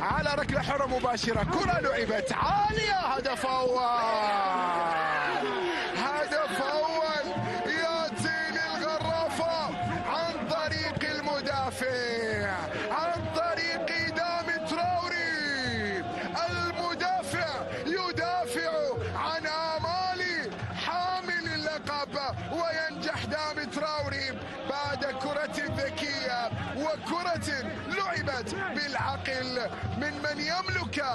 على ركلة حرة مباشرة، كرة لعبت عالية، هدف أول، هدف أول يأتي للغرافة عن طريق المدافع، عن طريق دامي تراوري. المدافع يدافع عن آمال حامل اللقب، وينجح دامي تراوري بعد كرة ذكية وكرة لعبت بالعقل من يملك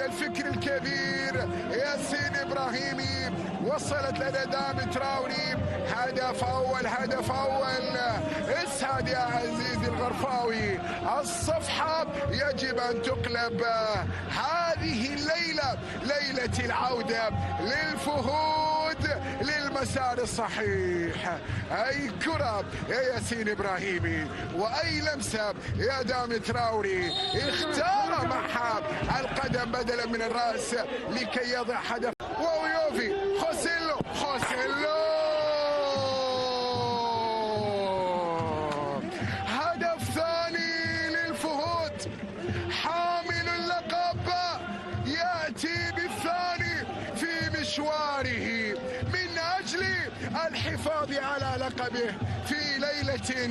الفكر الكبير ياسين إبراهيمي. وصلت لدى دامي تراوري، هدف أول، هدف أول. اسعد يا عزيزي الغرفاوي، الصفحة يجب أن تقلب. هذه الليلة ليلة العودة للفهود للمسار الصحيح. أي كرة يا ياسين إبراهيمي، وأي لمسة يا دامي تراوري، اختار معها القدم بدلا من الرأس لكي يضع هدف. ويوفي خوسيلو، خوسيلو هدف ثاني للفهود. حامل اللقب يأتي بالثاني في مشواره من أجل الحفاظ على لقبه في ليلة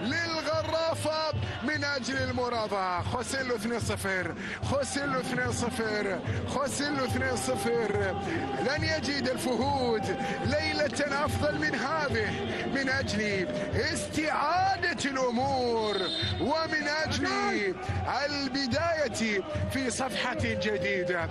للغرافة من أجل المراضعة. خوسيلو 2-0، خوسيلو 2-0، خوسيلو 2-0. لن يجد الفهود ليلة أفضل من هذه من أجل استعادة الأمور ومن أجل البداية في صفحة جديدة.